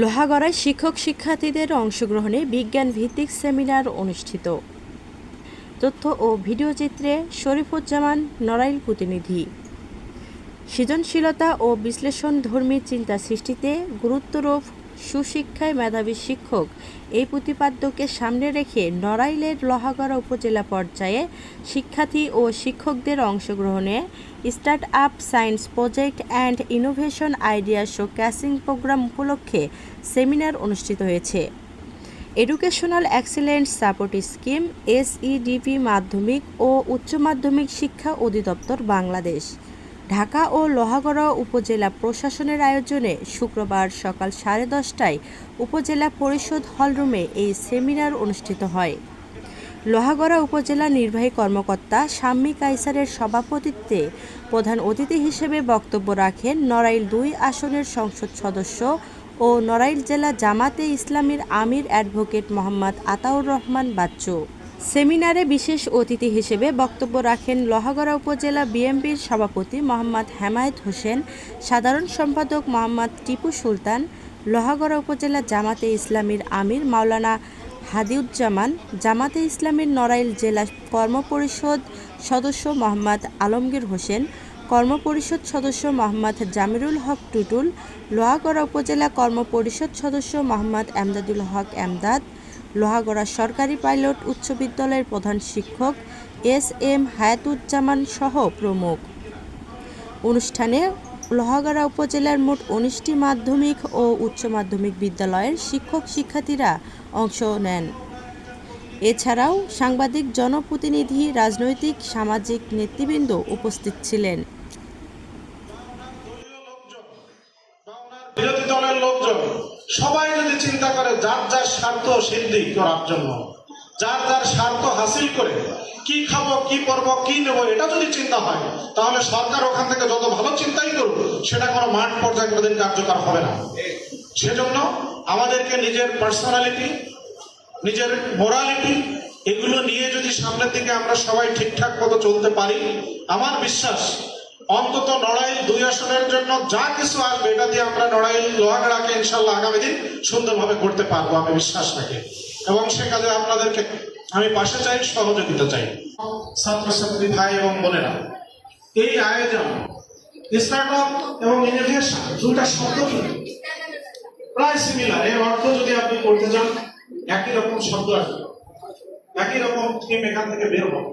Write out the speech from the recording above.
লোহাগড়ায় শিক্ষক শিক্ষার্থীদের অংশগ্রহণে বিজ্ঞান ভিত্তিক সেমিনার অনুষ্ঠিত। তথ্য ও ভিডিওচিত্রে শরীফুজ্জামান, নড়াইল প্রতিনিধি। সৃজনশীলতা ও বিশ্লেষণধর্মী চিন্তা সৃষ্টিতে গুরুত্বারোপ, সুশিক্ষায় মেধাবী শিক্ষক এই প্রতিপাদ্যকে সামনে রেখে নড়াইলের লোহাগড়া উপজেলা পর্যায়ে শিক্ষার্থী ও শিক্ষকদের অংশগ্রহণে startup science project and innovation idea showcasing programme উপলক্ষে সেমিনার অনুষ্ঠিত হয়েছে। Educational excellence support scheme SEDP মাধ্যমিক ও উচ্চ মাধ্যমিক শিক্ষা অধিদপ্তর বাংলাদেশ, ঢাকা ও লোহাগড়া উপজেলা প্রশাসনের আয়োজনে শুক্রবার সকাল 10:30টায় উপজেলা পরিষদ হলরুমে এই সেমিনার অনুষ্ঠিত হয়। লোহাগড়া উপজেলা নির্বাহী কর্মকর্তা শাম্মী কায়সারের সভাপতিত্বে প্রধান অতিথি হিসেবে বক্তব্য রাখেন নড়াইল 2 আসনের সংসদ সদস্য ও নড়াইল জেলা জামাতে ইসলামীর আমির অ্যাডভোকেট মোহাম্মদ আতাউর রহমান বাচ্চু। সেমিনারে বিশেষ অতিথি হিসেবে বক্তব্য রাখেন লোহাগড়া উপজেলা বিএনপির সভাপতি মোহাম্মদ হেমায়েত হোসেন, সাধারণ সম্পাদক মোহাম্মদ টিপু সুলতান, লোহাগড়া উপজেলা জামাতে ইসলামীর আমির মাওলানা হাদিউজ্জামান, জামাতে ইসলামীর নড়াইল জেলা কর্মপরিষদ সদস্য মোহাম্মদ আলমগীর হোসেন, কর্মপরিষদ সদস্য মোহাম্মদ জামিরুল হক টুটুল, লোহাগড়া উপজেলা কর্মপরিষদ সদস্য মোহাম্মদ এমদাদুল হক এমদাদ, লোহাগড়া সরকারি পাইলট উচ্চ বিদ্যালয়ের প্রধান শিক্ষক SM হায়াতুজ্জামান সহ প্রমুখ। অনুষ্ঠানে লোহাগড়া উপজেলার মোট 19টি মাধ্যমিক ও উচ্চ মাধ্যমিক বিদ্যালয়ের শিক্ষক শিক্ষার্থীরা অংশ নেন। এছাড়াও সাংবাদিক, জনপ্রতিনিধি, রাজনৈতিক সামাজিক নেতৃবৃন্দ উপস্থিত ছিলেন। বিরোধী দলের লোকজন সবাই যদি চিন্তা করে যার যার স্বার্থ সিদ্ধি করার জন্য, যার যার স্বার্থ হাসিল করে কি খাবো, কি করবো, কি নেবো, এটা যদি চিন্তা হয় তাহলে সরকার ওখান থেকে যত ভালো চিন্তাই করুক সেটা কোনো মাঠ পর্যায়ে কোনোদিন কার্যকর হবে না। সেজন্য আমাদেরকে নিজের পার্সোনালিটি, নিজের মোরালিটি এগুলো নিয়ে যদি সামনের দিকে আমরা সবাই ঠিকঠাক মতো চলতে পারি, আমার বিশ্বাস অন্তত নড়াইল 2 আসনের জন্য যা কিছু আসবে এটা দিয়ে আমরা নড়াইল লোহাগড়াকে ইনশাল্লাহ আগামী দিন সুন্দরভাবে করতে পারবো, আমি বিশ্বাস রাখি। এবং সে কাজে আপনাদেরকে আমি পাশে চাই, সহযোগিতা চাই। ছাত্রছাত্রী ভাই এবং বোনেরা, এই আয়োজন স্টার্টআপ এবং ইনোভেশন দুটা শব্দ প্রায় সিমিলার। এর অর্থ যদি আপনি করতে যান একই রকম শব্দ আসবে, একই রকম থিম এখান থেকে বের হবে।